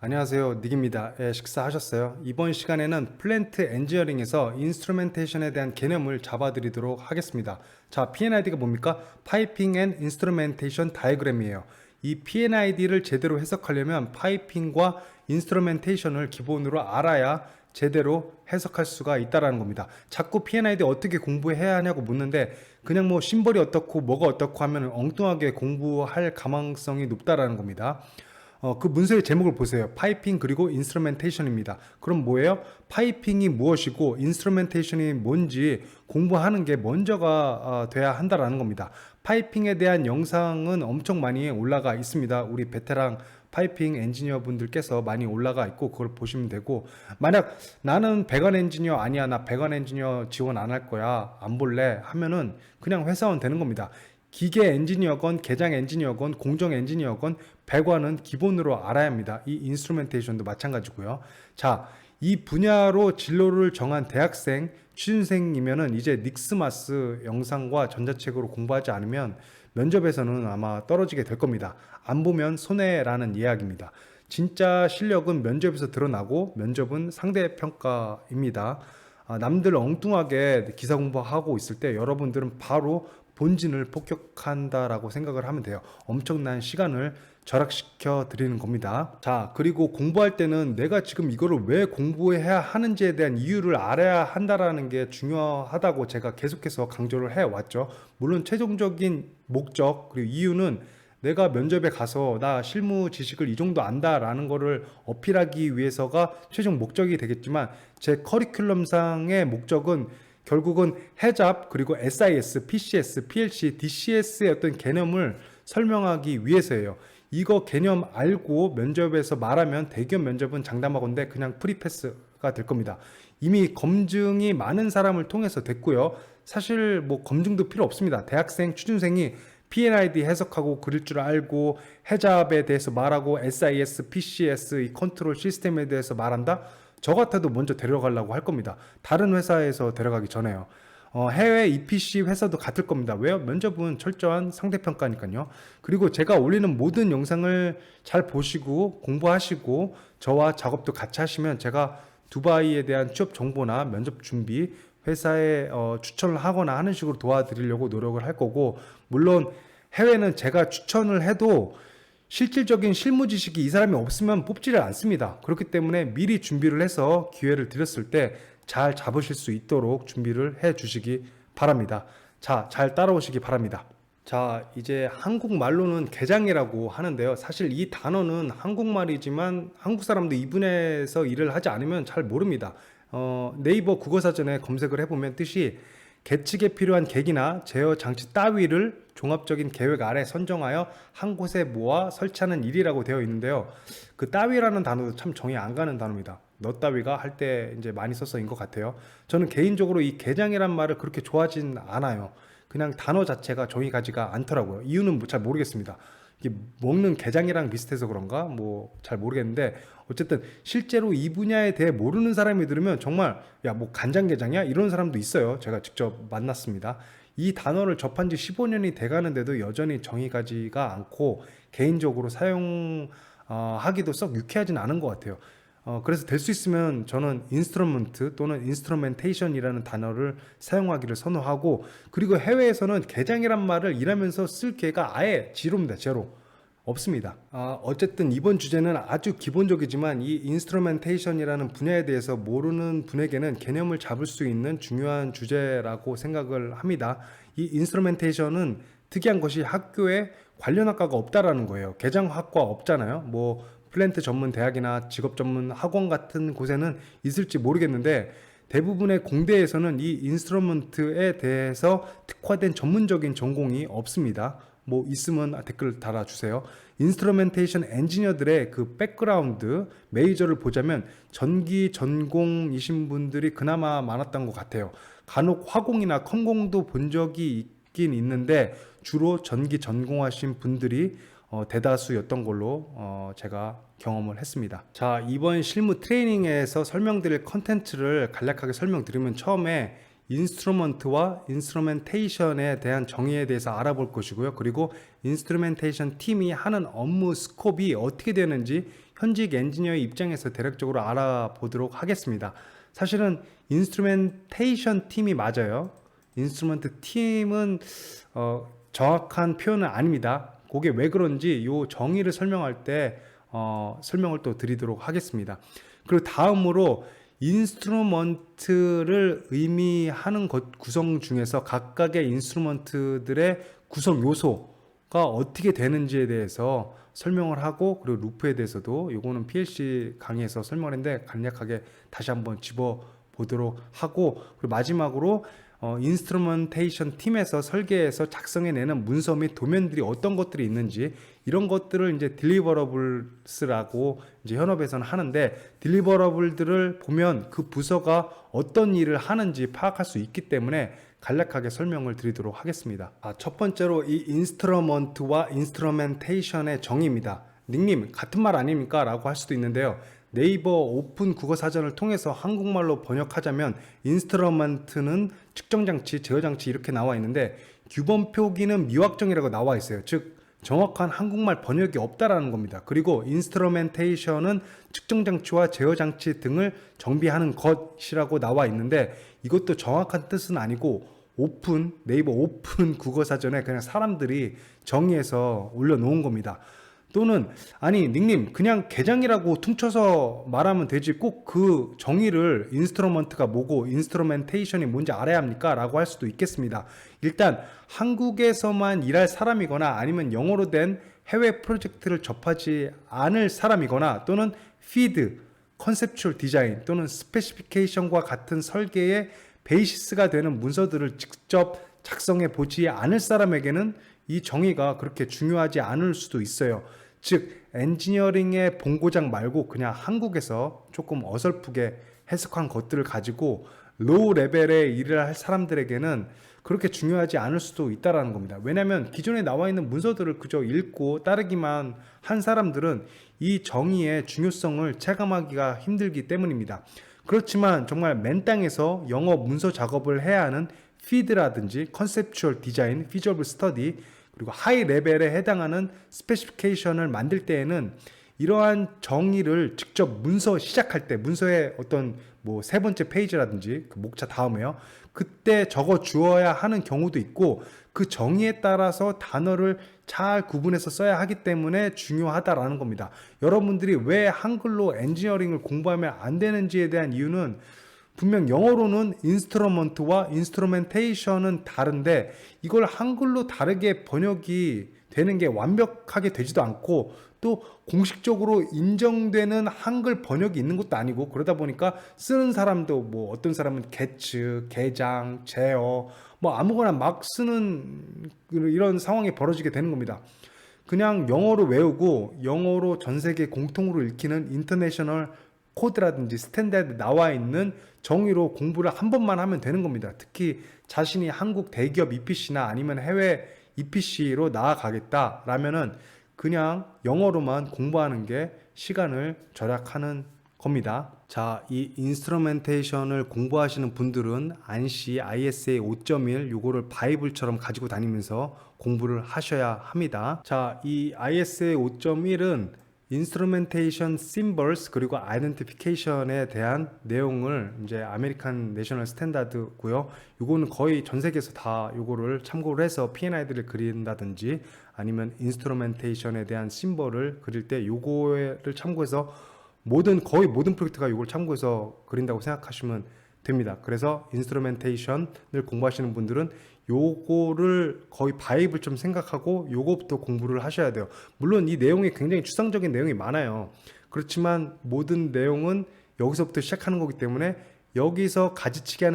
안녕하세요, 닉입니다. 예, 식사하셨어요? 이번 시간에는 플랜트 엔지니어링에서 인스트루멘테이션에 대한 개념을 잡아드리도록 하겠습니다. 자, P&ID가 뭡니까? 파이핑 앤 인스트루멘테이션 다이그램이에요. 이 P&ID를 제대로 해석하려면 파이핑과 인스트루멘테이션을 기본으로 알아야 제대로 해석할 수가 있다라는 겁니다. 자꾸 P&ID 어떻게 공부해야 하냐고 묻는데 그냥 뭐 심벌이 어떻고 뭐가 어떻고 하면 엉뚱하게 공부할 가망성이 높다라는 겁니다. 그 문서의 제목을 보세요. 파이핑 그리고 인스트루멘테이션입니다. 그럼 뭐예요? 파이핑이 무엇이고 인스트루멘테이션이 뭔지 공부하는 게 먼저가 돼야 한다라는 겁니다. 파이핑에 대한 영상은 엄청 많이 올라가 있습니다. 우리 베테랑 파이핑 엔지니어 분들께서 많이 올라가 있고 그걸 보시면 되고, 만약 나는 배관 엔지니어 아니야, 나 배관 엔지니어 지원 안 할 거야, 안 볼래 하면은 그냥 회사원 되는 겁니다. 기계 엔지니어건 개장 엔지니어건 공정 엔지니어건 배관은 기본으로 알아야 합니다. 이 인스트루멘테이션도 마찬가지고요. 자, 이 분야로 진로를 정한 대학생, 취준생이면은 이제 닉스마스 영상과 전자책으로 공부하지 않으면 면접에서는 아마 떨어지게 될 겁니다. 안 보면 손해라는 이야기입니다. 진짜 실력은 면접에서 드러나고 면접은 상대평가입니다. 남들 엉뚱하게 기사 공부하고 있을 때 여러분들은 바로 본진을 폭격한다라고 생각을 하면 돼요. 엄청난 시간을 절약시켜 드리는 겁니다. 자, 그리고 공부할 때는 내가 지금 이거를 왜 공부해야 하는지에 대한 이유를 알아야 한다라는 게 중요하다고 제가 계속해서 강조를 해왔죠. 물론 최종적인 목적 그리고 이유는 내가 면접에 가서 나 실무 지식을 이 정도 안다라는 거를 어필하기 위해서가 최종 목적이 되겠지만, 제 커리큘럼상의 목적은 결국은 해잡 그리고 SIS, PCS, PLC, DCS의 어떤 개념을 설명하기 위해서예요. 이거 개념 알고 면접에서 말하면 대기업 면접은 장담하건대 그냥 프리패스가 될 겁니다. 이미 검증이 많은 사람을 통해서 됐고요. 사실 뭐 검증도 필요 없습니다. 대학생, 취준생이 P&ID 해석하고 그릴 줄 알고 해잡에 대해서 말하고 SIS, PCS 이 컨트롤 시스템에 대해서 말한다? 저 같아도 먼저 데려가려고 할 겁니다. 다른 회사에서 데려가기 전에요. 해외 EPC 회사도 같을 겁니다. 왜요? 면접은 철저한 상대평가니까요. 그리고 제가 올리는 모든 영상을 잘 보시고 공부하시고 저와 작업도 같이 하시면 제가 두바이에 대한 취업 정보나 면접 준비, 회사에 추천을 하거나 하는 식으로 도와드리려고 노력을 할 거고, 물론 해외는 제가 추천을 해도 실질적인 실무 지식이 이 사람이 없으면 뽑지를 않습니다. 그렇기 때문에 미리 준비를 해서 기회를 드렸을 때 잘 잡으실 수 있도록 준비를 해 주시기 바랍니다. 자, 잘 따라오시기 바랍니다. 자, 이제 한국말로는 개장이라고 하는데요. 사실 이 단어는 한국말이지만 한국 사람도 이 분야에서 일을 하지 않으면 잘 모릅니다. 네이버 국어사전에 검색을 해보면 뜻이 계측에 필요한 객이나 제어 장치 따위를 종합적인 계획 아래 선정하여 한 곳에 모아 설치하는 일이라고 되어 있는데요. 그 따위라는 단어도 참 정이 안 가는 단어입니다. 너 따위가 할 때 이제 많이 써서인 것 같아요. 저는 개인적으로 이 개장이란 말을 그렇게 좋아하진 않아요. 그냥 단어 자체가 정이 가지가 않더라고요. 이유는 잘 모르겠습니다. 이게 먹는 게장이랑 비슷해서 그런가? 뭐 잘 모르겠는데, 어쨌든 실제로 이 분야에 대해 모르는 사람이 들으면 정말 야, 뭐 간장게장이야? 이런 사람도 있어요. 제가 직접 만났습니다. 이 단어를 접한 지 15년이 돼가는데도 여전히 정이 가지가 않고 개인적으로 사용하기도 썩 유쾌하진 않은 것 같아요. 그래서 될 수 있으면 저는 인스트루먼트 또는 인스트루멘테이션이라는 단어를 사용하기를 선호하고, 그리고 해외에서는 개장이란 말을 일하면서 쓸 기회가 아예 제로입니다. 제로. 없습니다. 어쨌든 이번 주제는 아주 기본적이지만 이 인스트루멘테이션이라는 분야에 대해서 모르는 분에게는 개념을 잡을 수 있는 중요한 주제라고 생각을 합니다. 이 인스트루멘테이션은 특이한 것이 학교에 관련 학과가 없다라는 거예요. 개장학과 없잖아요. 뭐 플랜트 전문 대학이나 직업 전문 학원 같은 곳에는 있을지 모르겠는데, 대부분의 공대에서는 이 인스트루먼트에 대해서 특화된 전문적인 전공이 없습니다. 뭐 있으면 댓글 달아주세요. 인스트루멘테이션 엔지니어들의 그 백그라운드 메이저를 보자면 전기 전공이신 분들이 그나마 많았던 것 같아요. 간혹 화공이나 컴공도 본 적이 있긴 있는데 주로 전기 전공하신 분들이 대다수였던 걸로 제가 경험을 했습니다. 자, 이번 실무 트레이닝에서 설명드릴 컨텐츠를 간략하게 설명드리면, 처음에 인스트루먼트와 인스트루멘테이션에 대한 정의에 대해서 알아볼 것이고요. 그리고 인스트루멘테이션 팀이 하는 업무 스콥이 어떻게 되는지 현직 엔지니어의 입장에서 대략적으로 알아보도록 하겠습니다. 사실은 인스트루멘테이션 팀이 맞아요. 인스트루먼트 팀은 정확한 표현은 아닙니다. 그게 왜 그런지 이 정의를 설명할 때 설명을 또 드리도록 하겠습니다. 그리고 다음으로 인스트루먼트를 의미하는 구성 중에서 각각의 인스트루먼트들의 구성 요소가 어떻게 되는지에 대해서 설명을 하고, 그리고 루프에 대해서도 요거는 PLC 강의에서 설명을 했는데 간략하게 다시 한번 짚어 보도록 하고, 그리고 마지막으로 인스트루먼테이션 팀에서 설계해서 작성해내는 문서 및 도면들이 어떤 것들이 있는지, 이런 것들을 이제 딜리버러블스라고 이제 현업에서는 하는데, 딜리버러블들을 보면 그 부서가 어떤 일을 하는지 파악할 수 있기 때문에 간략하게 설명을 드리도록 하겠습니다. 첫 번째로 이 인스트루먼트와 인스트루멘테이션의 정의입니다. 닉님 같은 말 아닙니까? 라고 할 수도 있는데요. 네이버 오픈 국어사전을 통해서 한국말로 번역하자면 인스트루먼트는 측정장치, 제어장치 이렇게 나와 있는데, 규범 표기는 미확정이라고 나와 있어요. 즉 정확한 한국말 번역이 없다라는 겁니다. 그리고 인스트루멘테이션은 측정장치와 제어장치 등을 정비하는 것이라고 나와 있는데, 이것도 정확한 뜻은 아니고 네이버 오픈 국어사전에 그냥 사람들이 정의해서 올려놓은 겁니다. 또는 아니 닉님 그냥 개장이라고 퉁쳐서 말하면 되지 꼭 그 정의를 인스트루먼트가 뭐고 인스트루멘테이션이 뭔지 알아야 합니까? 라고 할 수도 있겠습니다. 일단 한국에서만 일할 사람이거나 아니면 영어로 된 해외 프로젝트를 접하지 않을 사람이거나, 또는 피드, 컨셉추얼 디자인 또는 스페시피케이션과 같은 설계의 베이시스가 되는 문서들을 직접 작성해 보지 않을 사람에게는 이 정의가 그렇게 중요하지 않을 수도 있어요. 즉 엔지니어링의 본고장 말고 그냥 한국에서 조금 어설프게 해석한 것들을 가지고 로우 레벨의 일을 할 사람들에게는 그렇게 중요하지 않을 수도 있다는 겁니다. 왜냐하면 기존에 나와 있는 문서들을 그저 읽고 따르기만 한 사람들은 이 정의의 중요성을 체감하기가 힘들기 때문입니다. 그렇지만 정말 맨땅에서 영어 문서 작업을 해야 하는 피드라든지 컨셉추얼 디자인, 피저블 스터디, 그리고 하이 레벨에 해당하는 스페시피케이션을 만들 때에는 이러한 정의를 직접 문서 시작할 때, 문서의 어떤 뭐 세 번째 페이지라든지 그 목차 다음에요, 그때 적어 주어야 하는 경우도 있고, 그 정의에 따라서 단어를 잘 구분해서 써야 하기 때문에 중요하다라는 겁니다. 여러분들이 왜 한글로 엔지니어링을 공부하면 안 되는지에 대한 이유는 분명 영어로는 인스트루먼트와 인스트루멘테이션은 다른데 이걸 한글로 다르게 번역이 되는 게 완벽하게 되지도 않고, 또 공식적으로 인정되는 한글 번역이 있는 것도 아니고, 그러다 보니까 쓰는 사람도 뭐 어떤 사람은 게츠, 게장, 제어 뭐 아무거나 막 쓰는 이런 상황이 벌어지게 되는 겁니다. 그냥 영어로 외우고 영어로 전 세계 공통으로 읽히는 인터내셔널 코드라든지 스탠다드 나와 있는 정의로 공부를 한 번만 하면 되는 겁니다. 특히 자신이 한국 대기업 EPC나 아니면 해외 EPC로 나아가겠다 라면은 그냥 영어로만 공부하는 게 시간을 절약하는 겁니다. 자, 이 인스트루멘테이션을 공부하시는 분들은 안시 ISA 5.1 요거를 바이블처럼 가지고 다니면서 공부를 하셔야 합니다. 자, 이 ISA 5.1은 인스트루멘테이션 심벌스 그리고 아이덴티피케이션에 대한 내용을 이제 아메리칸 내셔널 스탠다드고요. 요거는 거의 전 세계에서 다 요거를 참고를 해서 P&ID를 그린다든지 아니면 인스트루멘테이션에 대한 심벌을 그릴 때 요거를 참고해서 거의 모든 프로젝트가 요걸 참고해서 그린다고 생각하시면 됩니다. 그래서 인스트루멘테이션을 공부하시는 분들은 요거를 거의 바이블처럼 생각하고 요거부터 공부를 하셔야 돼요. 물론 이 내용이 굉장히 추상적인 내용이 많아요. 그렇지만 모든 내용은 여기서부터 시작하는 거기 때문에 여기서 가지치기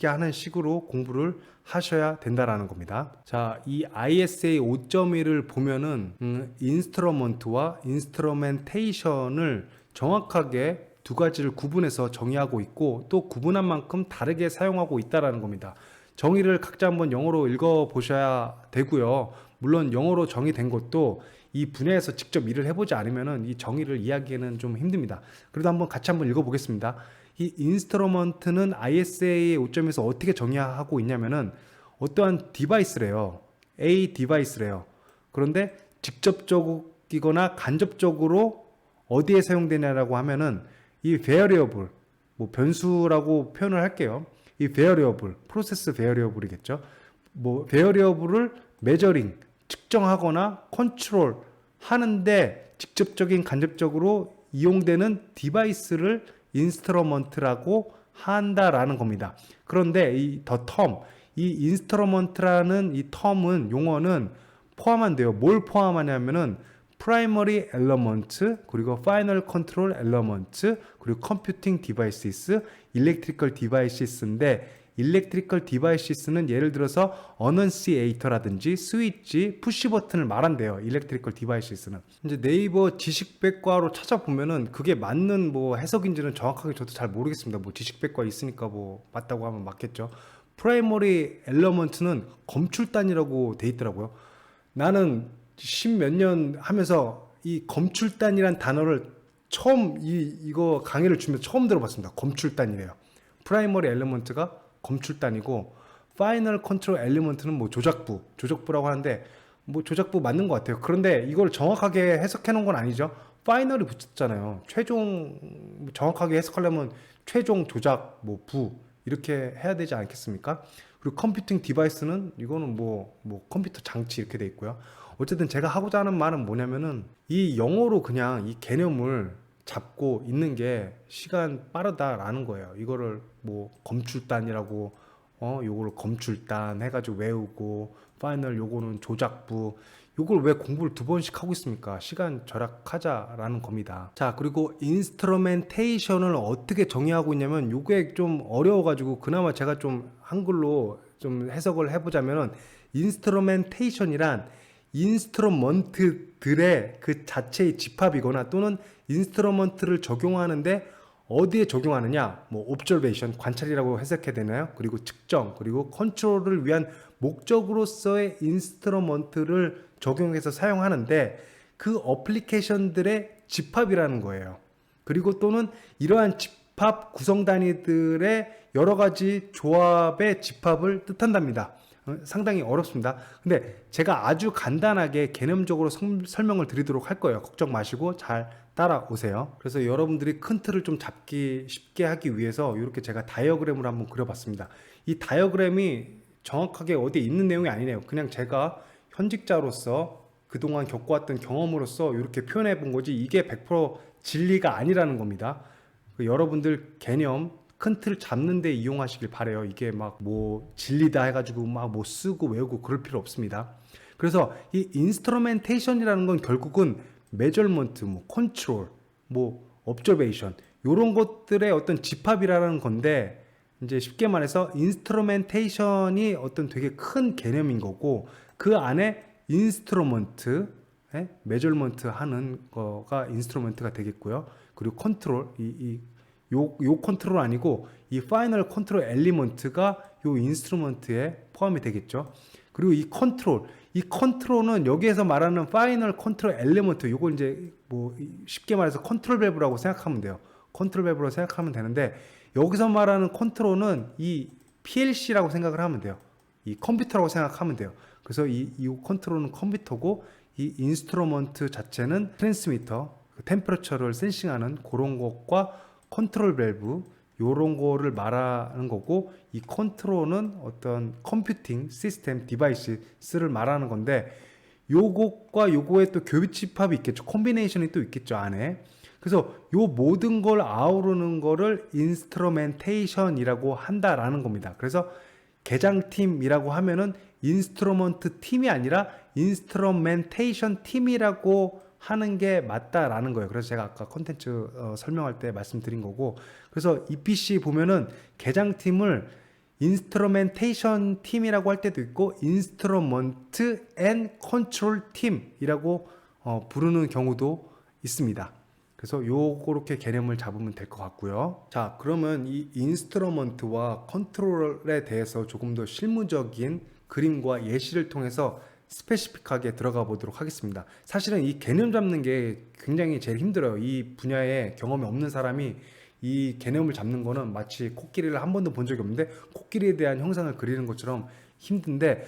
하는 식으로 공부를 하셔야 된다라는 겁니다. 자, 이 ISA 5.1을 보면은 인스트루먼트와 인스트루멘테이션을 정확하게 두 가지를 구분해서 정의하고 있고, 또 구분한 만큼 다르게 사용하고 있다라는 겁니다. 정의를 각자 한번 영어로 읽어 보셔야 되고요. 물론 영어로 정의된 것도 이 분야에서 직접 일을 해보지 않으면 이 정의를 이해하기에는 좀 힘듭니다. 그래도 같이 한번 읽어 보겠습니다. 이 인스트루먼트는 ISA의 오점에서 어떻게 정의하고 있냐면은 어떠한 디바이스래요. A 디바이스래요. 그런데 직접적이거나 간접적으로 어디에 사용되냐라고 하면은 이 variable, 뭐 변수라고 표현을 할게요. 이 variable, 프로세스 variable이겠죠. 뭐 variable을 measuring, 측정하거나 컨트롤 하는데 직접적인 간접적으로 이용되는 디바이스를 인스트루먼트라고 한다라는 겁니다. 그런데 이 the term, 이 인스트루먼트라는 이 term은 용어는 포함한대요. 뭘 포함하냐면은 primary element, 그리고 final control element, 그리고 computing devices, electrical devices인데 electrical devices는 예를 들어서 annunciator라든지 스위치, 푸시 버튼을 말한대요. electrical devices는. 이제 네이버 지식백과로 찾아보면은 그게 맞는 뭐 해석인지는 정확하게 저도 잘 모르겠습니다. 뭐 지식백과 있으니까 뭐 맞다고 하면 맞겠죠. primary element는 검출단이라고 돼 있더라고요. 나는 십몇 년 하면서 이 검출단이란 단어를 처음 이거 강의를 주면서 처음 들어봤습니다. 검출단이래요. 프라이머리 엘리먼트가 검출단이고 파이널 컨트롤 엘리먼트는 뭐 조작부라고 하는데 뭐 조작부 맞는 것 같아요. 그런데 이걸 정확하게 해석해 놓은 건 아니죠. 파이널이 붙였잖아요. 최종 정확하게 해석하려면 최종 조작 뭐 부 이렇게 해야 되지 않겠습니까? 그리고 컴퓨팅 디바이스는 이거는 뭐 컴퓨터 장치 이렇게 돼 있고요. 어쨌든 제가 하고자 하는 말은 뭐냐면은 이 영어로 그냥 이 개념을 잡고 있는 게 시간 빠르다라는 거예요. 이거를 뭐 검출단이라고 요거를 검출단 해가지고 외우고 파이널 요거는 조작부 요걸 왜 공부를 두 번씩 하고 있습니까? 시간 절약하자라는 겁니다. 자, 그리고 인스트루멘테이션을 어떻게 정의하고 있냐면 요게 좀 어려워가지고 그나마 제가 좀 한글로 좀 해석을 해보자면은 인스트루멘테이션이란 인스트루먼트들의 그 자체의 집합이거나 또는 인스트루먼트를 적용하는데 어디에 적용하느냐? 뭐 observation, 관찰이라고 해석해야 되나요? 그리고 측정, 그리고 컨트롤을 위한 목적으로서의 인스트루먼트를 적용해서 사용하는데 그 어플리케이션들의 집합이라는 거예요. 그리고 또는 이러한 집합 구성 단위들의 여러 가지 조합의 집합을 뜻한답니다. 상당히 어렵습니다. 근데 제가 아주 간단하게 개념적으로 설명을 드리도록 할 거예요. 걱정 마시고 잘 따라오세요. 그래서 여러분들이 큰 틀을 좀 잡기 쉽게 하기 위해서 이렇게 제가 다이어그램을 한번 그려봤습니다. 이 다이어그램이 정확하게 어디에 있는 내용이 아니네요. 그냥 제가 현직자로서 그동안 겪어왔던 경험으로서 이렇게 표현해 본 거지 이게 100% 진리가 아니라는 겁니다. 여러분들 개념 큰 틀 잡는 데 이용하시길 바래요. 이게 막 뭐 진리다 해가지고 막 뭐 쓰고 외우고 그럴 필요 없습니다. 그래서 이 인스트루멘테이션이라는 건 결국은 메저먼트, 뭐 컨트롤, 뭐 observation 이런 것들의 어떤 집합이라는 건데 이제 쉽게 말해서 인스트루멘테이션이 어떤 되게 큰 개념인 거고 그 안에 인스트루먼트, 메저먼트 하는 거가 인스트루먼트가 되겠고요. 그리고 컨트롤, 요 컨트롤 아니고 이 파이널 컨트롤 엘리먼트가 요 인스트루먼트에 포함이 되겠죠. 그리고 이 컨트롤은 여기에서 말하는 파이널 컨트롤 엘리먼트 요거 이제 뭐 쉽게 말해서 컨트롤 밸브라고 생각하면 돼요. 컨트롤 밸브라고 생각하면 되는데 여기서 말하는 컨트롤은 이 PLC라고 생각을 하면 돼요. 이 컴퓨터라고 생각하면 돼요. 그래서 이 컨트롤은 컴퓨터고 이 인스트루먼트 자체는 트랜스미터, 템퍼러처를 센싱하는 그런 것과 컨트롤 밸브 요런 거를 말하는 거고 이 컨트롤은 어떤 컴퓨팅 시스템 디바이스를 말하는 건데 요것과 요거에 또 교비 집합이 있겠죠. 콤비네이션이 또 있겠죠 안에. 그래서 요 모든 걸 아우르는 거를 인스트루멘테이션이라고 한다라는 겁니다. 그래서 개장팀이라고 하면은 인스트루먼트 팀이 아니라 인스트루멘테이션 팀이라고 하는 게 맞다라는 거예요. 그래서 제가 아까 컨텐츠 설명할 때 말씀드린 거고 그래서 EPC 보면은 개장팀을 인스트루멘테이션 팀이라고 할 때도 있고 인스트루먼트 앤 컨트롤 팀이라고 부르는 경우도 있습니다. 그래서 요렇게 개념을 잡으면 될 것 같고요. 자, 그러면 이 인스트루먼트와 컨트롤에 대해서 조금 더 실무적인 그림과 예시를 통해서 스페시픽하게 들어가 보도록 하겠습니다. 사실은 이 개념 잡는 게 굉장히 제일 힘들어요. 이 분야에 경험이 없는 사람이 이 개념을 잡는 거는 마치 코끼리를 한 번도 본 적이 없는데 코끼리에 대한 형상을 그리는 것처럼 힘든데,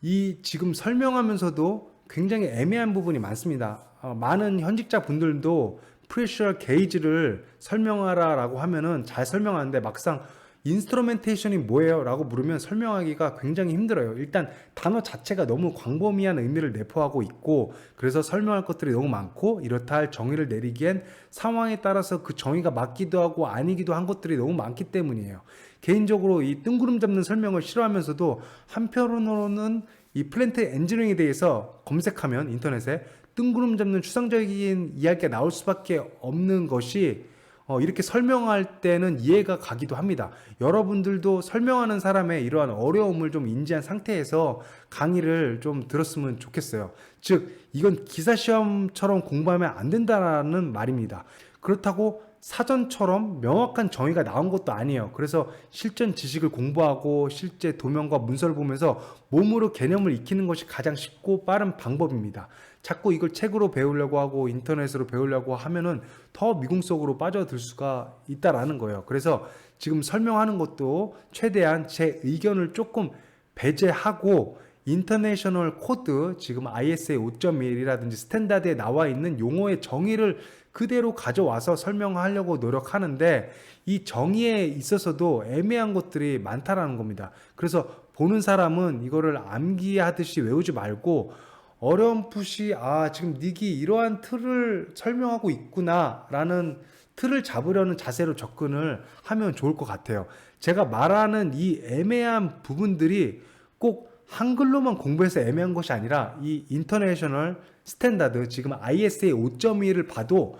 이 지금 설명하면서도 굉장히 애매한 부분이 많습니다. 많은 현직자 분들도 프레셔 게이지를 설명하라 라고 하면은 잘 설명하는데 막상 인스트루멘테이션이 뭐예요? 라고 물으면 설명하기가 굉장히 힘들어요. 일단 단어 자체가 너무 광범위한 의미를 내포하고 있고, 그래서 설명할 것들이 너무 많고, 이렇다 할 정의를 내리기엔 상황에 따라서 그 정의가 맞기도 하고 아니기도 한 것들이 너무 많기 때문이에요. 개인적으로 이 뜬구름 잡는 설명을 싫어하면서도 한편으로는 이 플랜트 엔지니어링에 대해서 검색하면 인터넷에 뜬구름 잡는 추상적인 이야기가 나올 수밖에 없는 것이, 이렇게 설명할 때는 이해가 가기도 합니다. 여러분들도 설명하는 사람의 이러한 어려움을 좀 인지한 상태에서 강의를 좀 들었으면 좋겠어요. 즉, 이건 기사 시험처럼 공부하면 안 된다는 말입니다. 그렇다고 사전처럼 명확한 정의가 나온 것도 아니에요. 그래서 실전 지식을 공부하고 실제 도면과 문서를 보면서 몸으로 개념을 익히는 것이 가장 쉽고 빠른 방법입니다. 자꾸 이걸 책으로 배우려고 하고 인터넷으로 배우려고 하면은 더 미궁 속으로 빠져들 수가 있다라는 거예요. 그래서 지금 설명하는 것도 최대한 제 의견을 조금 배제하고 인터내셔널 코드, 지금 ISA 5.1이라든지 스탠다드에 나와 있는 용어의 정의를 그대로 가져와서 설명하려고 노력하는데, 이 정의에 있어서도 애매한 것들이 많다라는 겁니다. 그래서 보는 사람은 이거를 암기하듯이 외우지 말고 어렴풋이 지금 닉이 이러한 틀을 설명하고 있구나 라는 틀을 잡으려는 자세로 접근을 하면 좋을 것 같아요. 제가 말하는 이 애매한 부분들이 꼭 한글로만 공부해서 애매한 것이 아니라 이 인터내셔널 스탠다드, 지금 ISA 5.1을 봐도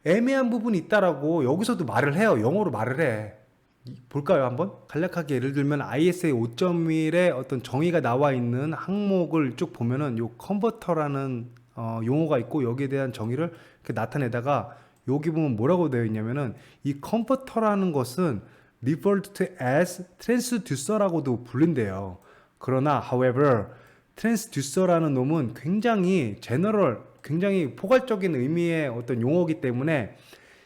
애매한 부분이 있다라고 여기서도 말을 해요. 영어로 말을 해. 볼까요, 한번? 간략하게 예를 들면 ISA 5.1에 어떤 정의가 나와 있는 항목을 쭉 보면은 요 컨버터라는 용어가 있고, 여기에 대한 정의를 이렇게 나타내다가 여기 보면 뭐라고 되어 있냐면은, 이 컨버터라는 것은 referred to as transducer라고도 불린대요. 그러나 however, transducer라는 놈은 굉장히 general, 굉장히 포괄적인 의미의 어떤 용어이기 때문에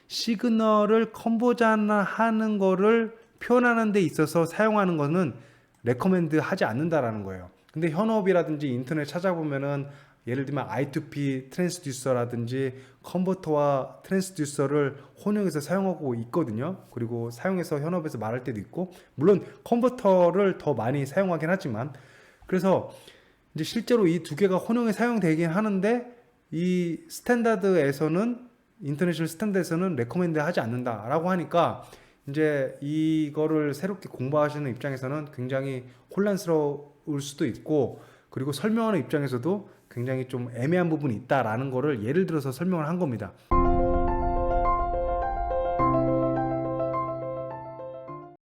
시그널을 컨버전하는 거를 표현하는 데 있어서 사용하는 거는 레커멘드 하지 않는다라는 거예요. 근데 현업이라든지 인터넷 찾아보면은 예를 들면 I2P 트랜스듀서라든지 컨버터와 트랜스듀서를 혼용해서 사용하고 있거든요. 그리고 사용해서 현업에서 말할 때도 있고, 물론 컨버터를 더 많이 사용하긴 하지만, 그래서 이제 실제로 이 두 개가 혼용해 사용되긴 하는데, 이 스탠다드에서는, 인터내셔널 스탠다드에서는 레커멘드 하지 않는다라고 하니까 이제 이거를 새롭게 공부하시는 입장에서는 굉장히 혼란스러울 수도 있고, 그리고 설명하는 입장에서도 굉장히 좀 애매한 부분이 있다라는 거를 예를 들어서 설명을 한 겁니다.